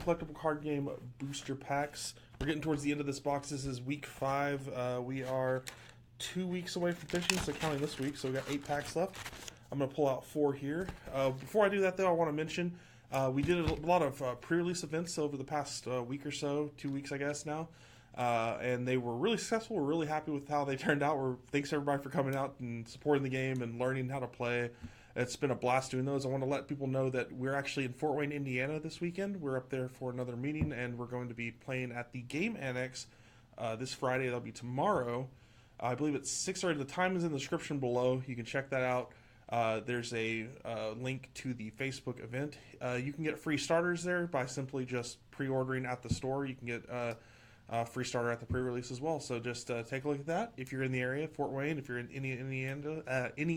Collectible Card Game Booster Packs. We're getting towards the end of this box. This is week 5. We are 2 weeks away from finishing, so counting this week. So we got 8 packs left. I'm going to pull out 4 here. Before I do that, though, I want to mention we did a lot of pre-release events over the past week or so, 2 weeks, I guess, now. And they were really successful. We're really happy with how they turned out. Thanks, everybody, for coming out and supporting the game and learning how to play. It's been a blast doing those. I want to let people know that we're actually in Fort Wayne, Indiana this weekend. We're up there for another meeting, and we're going to be playing at the Game Annex this Friday. That'll be tomorrow. I believe it's 6:30. The time is in the description below. You can check that out. There's a link to the Facebook event. You can get free starters there by simply just pre-ordering at the store. You can get a free starter at the pre-release as well. So just take a look at that. If you're in the area, Fort Wayne, if you're in any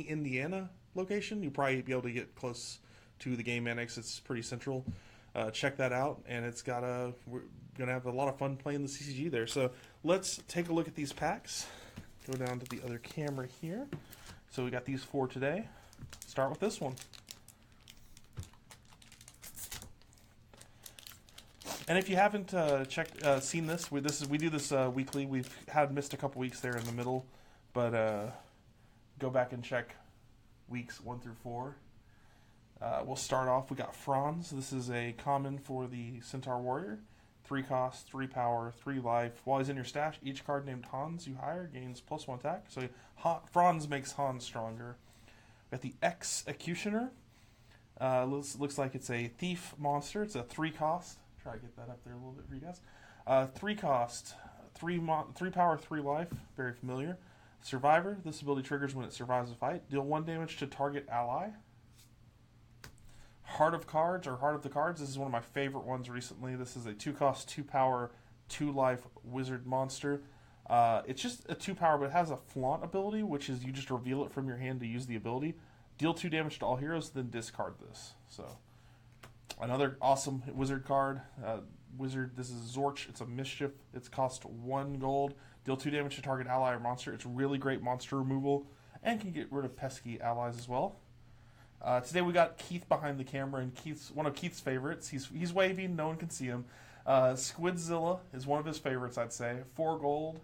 Indiana location, you'll probably be able to get close to the Game Annex. It's pretty central. Check that out, and we're gonna have a lot of fun playing the CCG there. So let's take a look at these packs. Go down to the other camera here. So we got these 4 today. Start with this one. And if you haven't seen this, we do this weekly. We've missed a couple weeks there in the middle, but go back and check weeks 1 through 4. We'll start off. We got Franz. This is a common for the Centaur Warrior. 3 cost, 3 power, 3 life. While he's in your stash, each card named Hans you hire gains +1 attack. So Franz makes Hans stronger. We got the Executioner. Looks like it's a thief monster. It's a 3 cost. Try to get that up there a little bit for you guys. 3 cost, 3 power, 3 life. Very familiar. Survivor. This ability triggers when it survives a fight. Deal 1 damage to target ally. Heart of Cards, or Heart of the Cards. This is one of my favorite ones recently. This is a 2 cost, 2 power, 2 life wizard monster. It's just a 2 power, but it has a flaunt ability, which is you just reveal it from your hand to use the ability. Deal 2 damage to all heroes, then discard this. So another awesome wizard card. Wizard, this is Zorch. It's a mischief. It's cost 1 gold. Deal 2 damage to target ally or monster. It's really great monster removal and can get rid of pesky allies as well. Today we got Keith behind the camera, and one of Keith's favorites. He's waving, no one can see him. Squidzilla is one of his favorites, I'd say. 4 gold,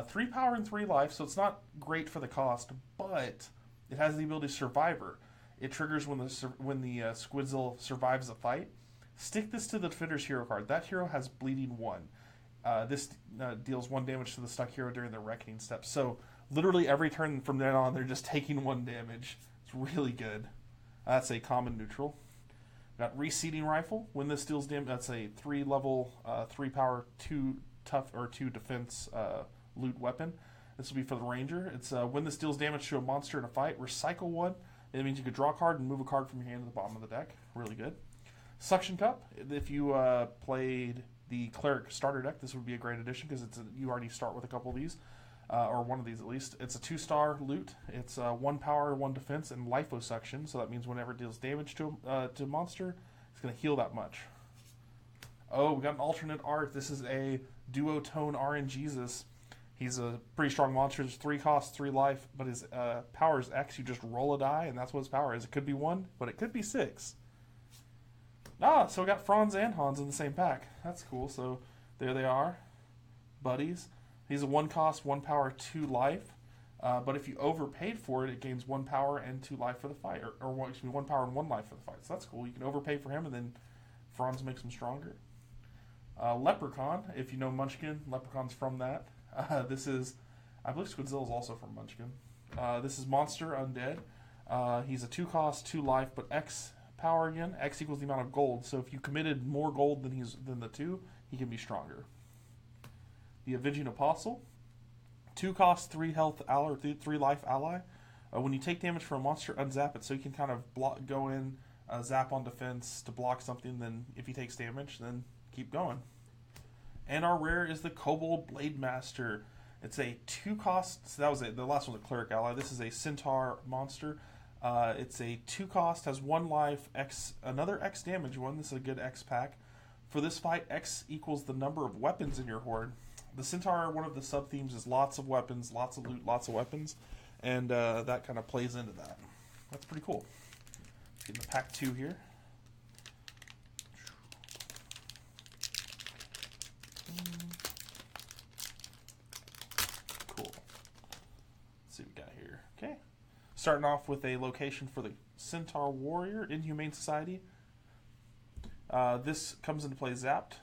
3 power and 3 life, so it's not great for the cost, but it has the ability Survivor. It triggers when the Squidzilla survives a fight. Stick this to the Defender's hero card. That hero has bleeding 1. This deals 1 damage to the stuck hero during the Reckoning step. So literally every turn from then on, they're just taking 1 damage. It's really good. That's a common neutral. Got Reseeding Rifle. When this deals damage, that's a 3 level, 3 power, 2 tough or 2 defense loot weapon. This will be for the Ranger. It's when this deals damage to a monster in a fight, recycle 1. It means you could draw a card and move a card from your hand to the bottom of the deck. Really good. Suction Cup. If you played the Cleric starter deck, this would be a great addition because you already start with a couple of these. Or one of these at least. It's a 2-star loot. It's 1 power, 1 defense, and liposuction. So that means whenever it deals damage to a monster, it's going to heal that much. Oh, we got an alternate art. This is a duotone RNGesus. He's a pretty strong monster. There's 3 costs, 3 life, but his power is X. You just roll a die, and that's what his power is. It could be 1, but it could be 6. So we got Franz and Hans in the same pack. That's cool. So there they are. Buddies. He's a 1 cost, 1 power, 2 life. But if you overpaid for it, it gains 1 power and 2 life for the fight. Or 1 power and 1 life for the fight. So that's cool. You can overpay for him, and then Franz makes him stronger. Leprechaun, if you know Munchkin, Leprechaun's from that. This is, I believe Squidzilla is also from Munchkin. This is Monster Undead. He's a 2 cost, 2 life, but X power again. X equals the amount of gold. So if you committed more gold than the 2, he can be stronger. The Avenging Apostle. 2 cost, 3 health ally, or 3 life ally. When you take damage from a monster, unzap it. So you can kind of go in, zap on defense to block something. Then if he takes damage, then keep going. And our rare is the Kobold Blade Master. It's a 2 cost. So that was the last one, the Cleric ally. This is a Centaur monster. It's a 2 cost, has 1 life, X, another X damage one. This is a good X pack. For this fight, X equals the number of weapons in your horde. The Centaur, one of the sub-themes is lots of weapons, lots of loot, lots of weapons, and that kind of plays into that. That's pretty cool. Let's get into pack 2 here. Starting off with a location for the Centaur Warrior, Inhumane Society. This comes into play zapped.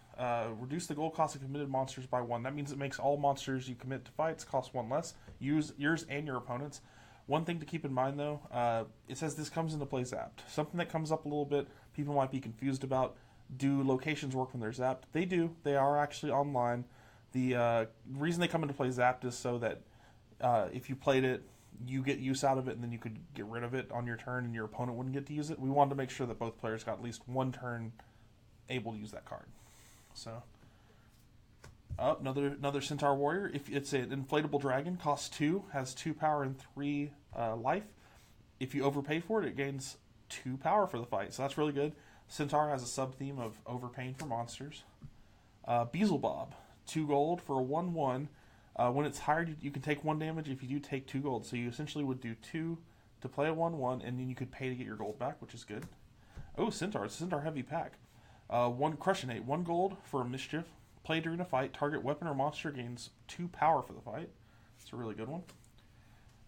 Reduce the gold cost of committed monsters by 1. That means it makes all monsters you commit to fights cost 1 less. Use yours and your opponent's. One thing to keep in mind, though, it says this comes into play zapped. Something that comes up a little bit, people might be confused about. Do locations work when they're zapped? They do. They are actually online. The reason they come into play zapped is so that if you played it, you get use out of it, and then you could get rid of it on your turn, and your opponent wouldn't get to use it. We wanted to make sure that both players got at least one turn able to use that card. So, another Centaur Warrior. If it's an inflatable dragon, costs 2, has 2 power and 3 life. If you overpay for it, it gains 2 power for the fight. So that's really good. Centaur has a sub-theme of overpaying for monsters. Beelzebub, 2 gold for a 1/1. When it's hired, you can take 1 damage. If you do, take 2 gold. So you essentially would do 2 to play a 1/1, and then you could pay to get your gold back, which is good. Oh, Centaur. It's a Centaur heavy pack. 1 Crushionate, 1 gold for a mischief. Play during a fight. Target weapon or monster gains 2 power for the fight. It's a really good one.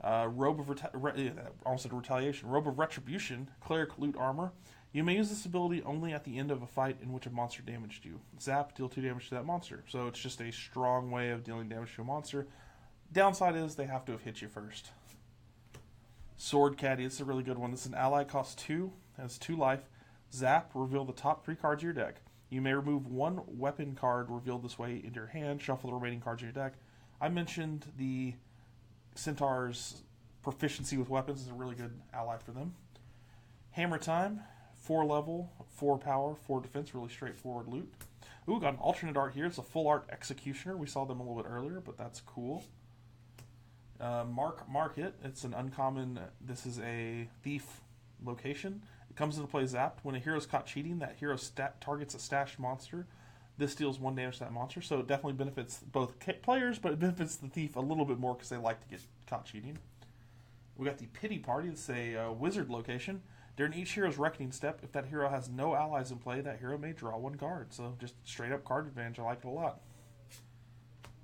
Robe of Retaliation. Robe of Retribution. Cleric loot armor. You may use this ability only at the end of a fight in which a monster damaged you. Zap, deal 2 damage to that monster. So it's just a strong way of dealing damage to a monster. Downside is they have to have hit you first. Sword Caddy, it's a really good one. This is an ally, costs 2, has 2 life. Zap, reveal the top 3 cards of your deck. You may remove 1 weapon card revealed this way into your hand, shuffle the remaining cards of your deck. I mentioned the Centaur's proficiency with weapons is a really good ally for them. Hammer Time, 4 level, 4 power, 4 defense, really straightforward loot. Ooh, got an alternate art here. It's a full art Executioner. We saw them a little bit earlier, but that's cool. Mark It. It's an uncommon. This is a thief location. It comes into play zapped. When a hero is caught cheating, that hero targets a stashed monster. This deals 1 damage to that monster, so it definitely benefits both players, but it benefits the thief a little bit more because they like to get caught cheating. We got the Pity Party. It's a wizard location. During each hero's reckoning step, if that hero has no allies in play, that hero may draw 1 card. So just straight up card advantage. I like it a lot.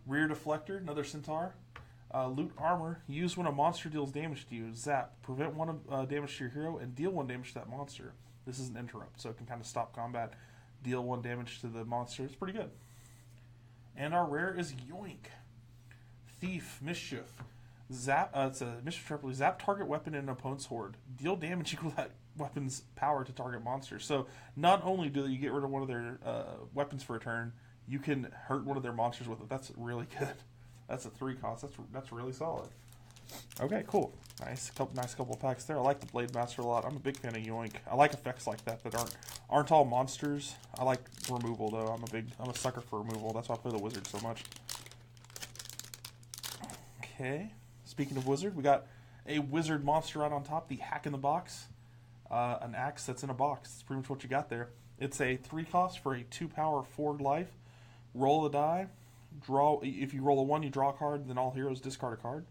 Rear Deflector, another Centaur. Loot armor. Use when a monster deals damage to you. Zap. Prevent 1 damage to your hero and deal 1 damage to that monster. This is an interrupt, so it can kind of stop combat. Deal 1 damage to the monster. It's pretty good. And our rare is Yoink. Thief. Mischief. Zap. It's a Mischief Triply. Zap target weapon in an opponent's horde. Deal damage equal to that weapon's power to target monsters. So not only do you get rid of one of their weapons for a turn, you can hurt one of their monsters with it. That's really good. That's a 3 cost. That's really solid. Okay, cool. Nice couple of packs there. I like the Blade Master a lot. I'm a big fan of Yoink. I like effects like that aren't all monsters. I like removal though. I'm a sucker for removal. That's why I play the wizard so much. Okay. Speaking of wizard, we got a wizard monster right on top. The Hack in the Box. An axe that's in a box. That's pretty much what you got there. It's a 3 cost for a 2 power 4 life. Roll the die. Draw. If you roll a 1, you draw a card. Then all heroes discard a card.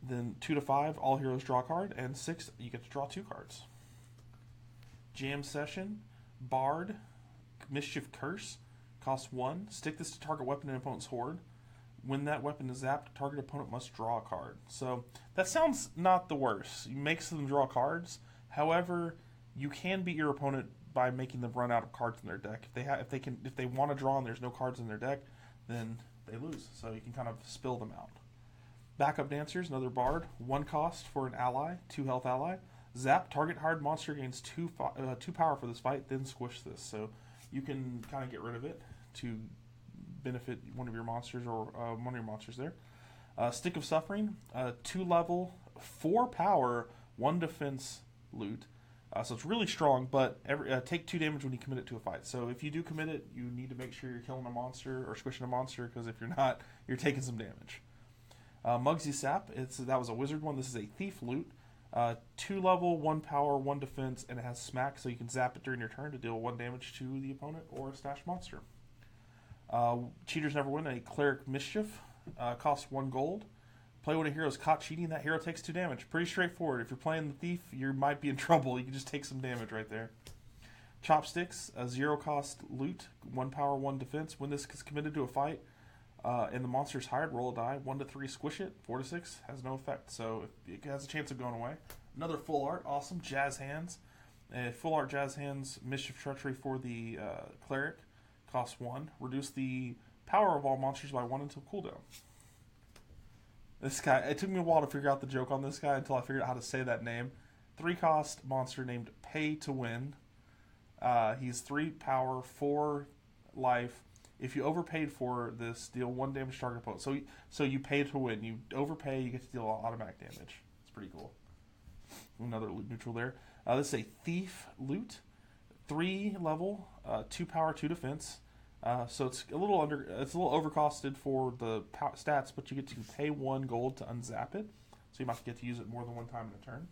Then 2 to 5, all heroes draw a card. And 6, you get to draw 2 cards. Jam Session. Bard. Mischief Curse. Costs 1. Stick this to target weapon in opponent's horde. When that weapon is zapped, target opponent must draw a card. So that sounds not the worst. It makes them draw cards. However, you can beat your opponent by making them run out of cards in their deck. If they want to draw and there's no cards in their deck, then they lose. So you can kind of spill them out. Backup Dancers, another Bard, 1 cost for an ally, 2 health ally. Zap, target hired monster gains 2 power for this fight, then squish this. So you can kind of get rid of it to benefit one of your monsters or one of your monsters there. Stick of Suffering, 2 level, 4 power, 1 defense loot. So it's really strong, but take 2 damage when you commit it to a fight. So if you do commit it, you need to make sure you're killing a monster or squishing a monster, because if you're not, you're taking some damage. Mugsy Sap, that was a wizard one. This is a thief loot. 2 level, 1 power, 1 defense, and it has smack, so you can zap it during your turn to deal 1 damage to the opponent or a stashed monster. Cheaters Never Win, a Cleric Mischief, costs 1 gold. Play when a hero is caught cheating, that hero takes 2 damage. Pretty straightforward. If you're playing the thief, you might be in trouble. You can just take some damage right there. Chopsticks, a 0 cost loot, 1 power, 1 defense. When this is committed to a fight, And the monster's hired, roll a die. 1 to 3, squish it. 4 to 6, has no effect. So it has a chance of going away. Another full art, awesome. Jazz Hands. Full art Jazz Hands, Mischief Treachery for the Cleric. Costs 1. Reduce the power of all monsters by 1 until cooldown. This guy, it took me a while to figure out the joke on this guy until I figured out how to say that name. 3 cost monster named Pay to Win. He's 3 power, 4 life. If you overpaid for this, deal 1 damage to target opponent. So you pay to win. You overpay, you get to deal automatic damage. It's pretty cool. Another loot neutral there. This is a Thief Loot. 3 level, 2 power, 2 defense. So it's a little overcosted for the stats, but you get to pay 1 gold to unzap it. So you might get to use it more than 1 time in a turn.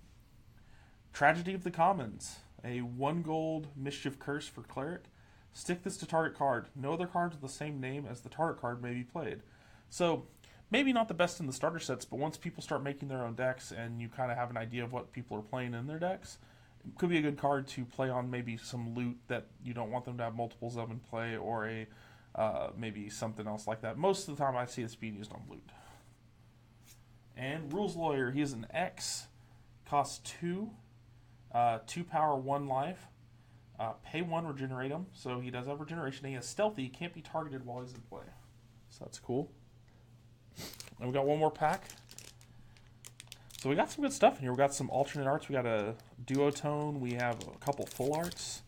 Tragedy of the Commons. A 1 gold Mischief Curse for Cleric. Stick this to target card. No other cards with the same name as the target card may be played. So, maybe not the best in the starter sets, but once people start making their own decks and you kind of have an idea of what people are playing in their decks, it could be a good card to play on maybe some loot that you don't want them to have multiples of in play, or maybe something else like that. Most of the time I see this being used on loot. And Rules Lawyer, he is an X, costs 2, 2 power, 1 life. Pay 1, regenerate him. So he does have regeneration. He has stealthy. He can't be targeted while he's in play. So that's cool. And we got one more pack. So we got some good stuff in here. We got some alternate arts. We got a duotone. We have a couple full arts.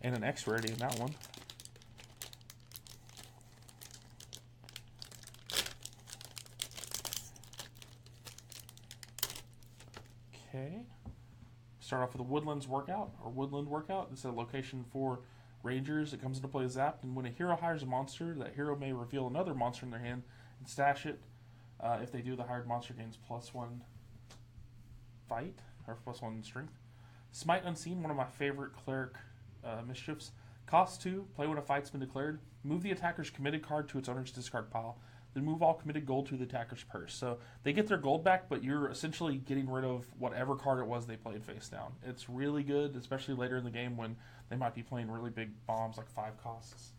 And an X rarity in that one. Okay. Start off with a Woodland Workout. This is a location for Rangers. It comes into play zapped, and when a hero hires a monster, that hero may reveal another monster in their hand and stash it. If they do, the hired monster gains +1 fight, or +1 strength. Smite Unseen, one of my favorite cleric mischiefs. Cost 2, play when a fight's been declared. Move the attacker's committed card to its owner's discard pile. Then move all committed gold to the attacker's purse. So they get their gold back, but you're essentially getting rid of whatever card it was they played face down. It's really good, especially later in the game when they might be playing really big bombs like 5 costs.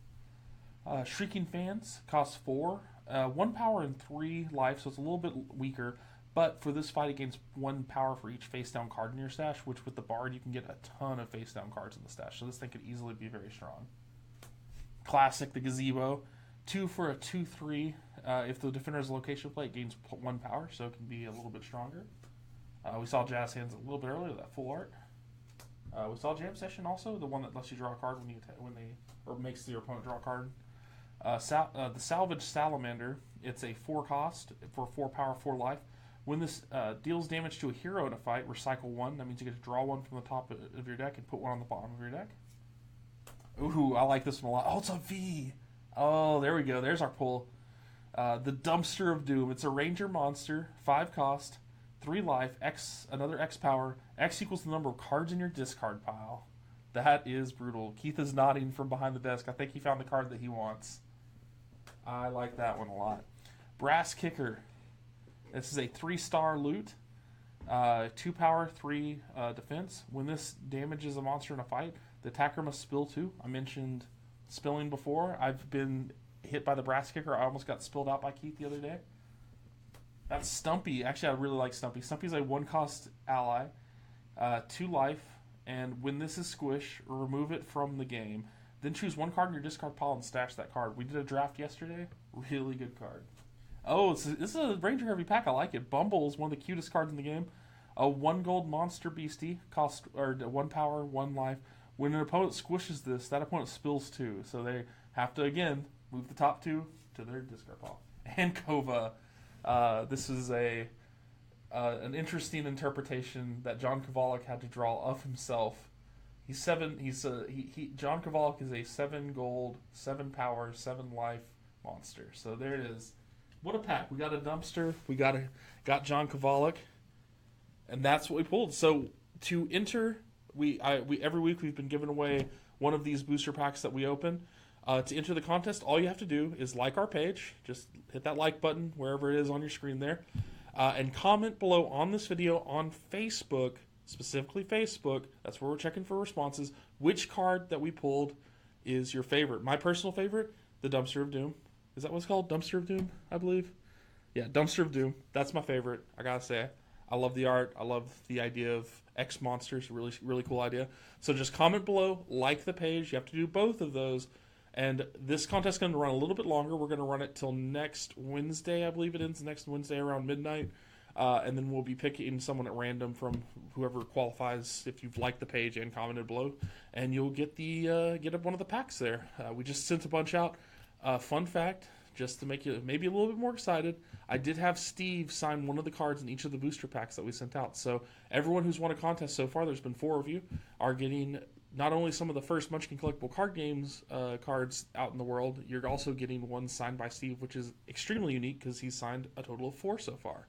Shrieking Fans costs 4, 1 power and 3 life, so it's a little bit weaker. But for this fight, it gains 1 power for each face down card in your stash, which with the Bard you can get a ton of face down cards in the stash. So this thing could easily be very strong. Classic, the Gazebo. 2 for a 2/3. If the defender's location play, it gains 1 power, so it can be a little bit stronger. We saw Jazz Hands a little bit earlier, that full art. We saw Jam Session also, the one that lets you draw a card or makes your opponent draw a card. The Salvage Salamander, it's a 4 cost for 4 power, 4 life. When this deals damage to a hero in a fight, recycle 1. That means you get to draw 1 from the top of your deck and put 1 on the bottom of your deck. Ooh, I like this one a lot. Oh, it's a V. Oh, there we go. There's our pull. The Dumpster of Doom. It's a ranger monster, 5 cost, 3 life, X, another X power. X equals the number of cards in your discard pile. That is brutal. Keith is nodding from behind the desk. I think he found the card that he wants. I like that one a lot. Brass Kicker. This is a 3-star loot. 2 power, 3 defense. When this damages a monster in a fight, the attacker must spill 2. I mentioned spilling before. I've been hit by the Brass Kicker. I almost got spilled out by Keith the other day. That's Stumpy. Actually, I really like Stumpy. Stumpy's a 1-cost ally, 2 life, and when this is squish, remove it from the game. Then choose 1 card in your discard pile and stash that card. We did a draft yesterday. Really good card. Oh, this is a Ranger heavy pack. I like it. Bumble is one of the cutest cards in the game. A 1 gold monster beastie, 1 power, 1 life. When an opponent squishes this, that opponent spills 2. So they have to, again, move the top 2 to their discard pile. And Kova. This is an interesting interpretation that John Kovalik had to draw of himself. John Kovalik is a 7 gold, 7 power, 7 life monster. So there it is. What a pack. We got a dumpster. We got John Kovalik. And that's what we pulled. So to enter, we every week we've been giving away one of these booster packs that we open. To enter the contest, all you have to do is like our page. Just hit that like button wherever it is on your screen there. And comment below on this video on Facebook, specifically Facebook. That's where we're checking for responses. Which card that we pulled is your favorite? My personal favorite, the Dumpster of Doom. Is that what it's called? Dumpster of Doom, I believe. Yeah, Dumpster of Doom. That's my favorite. I gotta say, I love the art. I love the idea of X monsters. Really, really cool idea. So just comment below, like the page. You have to do both of those. And this contest is going to run a little bit longer. We're going to run it till next Wednesday, I believe it ends next Wednesday around midnight. And then we'll be picking someone at random from whoever qualifies if you've liked the page and commented below. And you'll get get one of the packs there. We just sent a bunch out. Fun fact, just to make you maybe a little bit more excited, I did have Steve sign one of the cards in each of the booster packs that we sent out. So everyone who's won a contest so far, there's been 4 of you, are getting not only some of the first Munchkin Collectible card games cards out in the world, you're also getting one signed by Steve, which is extremely unique because he's signed a total of 4 so far.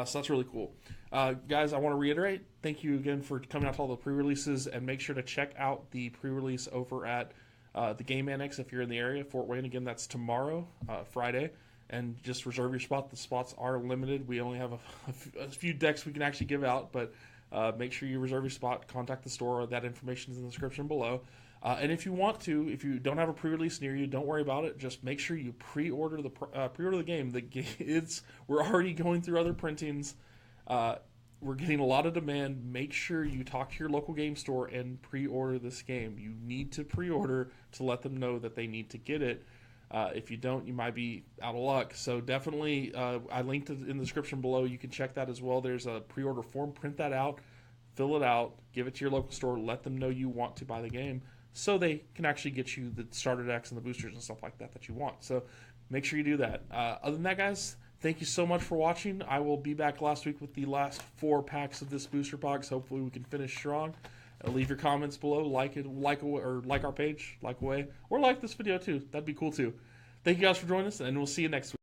So that's really cool. Guys, I want to reiterate, thank you again for coming out to all the pre-releases, and make sure to check out the pre-release over at the Game Annex if you're in the area, Fort Wayne. Again, that's tomorrow, Friday, and just reserve your spot. The spots are limited. We only have a few decks we can actually give out, but make sure you reserve your spot. Contact the store. That information is in the description below. And if you want to, if you don't have a pre-release near you, don't worry about it. Just make sure you pre-order the game. We're already going through other printings. We're getting a lot of demand. Make sure you talk to your local game store and pre-order this game. You need to pre-order to let them know that they need to get it. If you don't, you might be out of luck. So definitely, I linked it in the description below. You can check that as well. There's a pre-order form. Print that out, fill it out, give it to your local store, let them know you want to buy the game so they can actually get you the starter decks and the boosters and stuff like that that you want. So make sure you do that. Other than that, guys, thank you so much for watching. I will be back last week with the last 4 packs of this booster box. Hopefully we can finish strong. Leave your comments below, like our page, like away, or like this video too. That'd be cool too. Thank you guys for joining us, and we'll see you next week.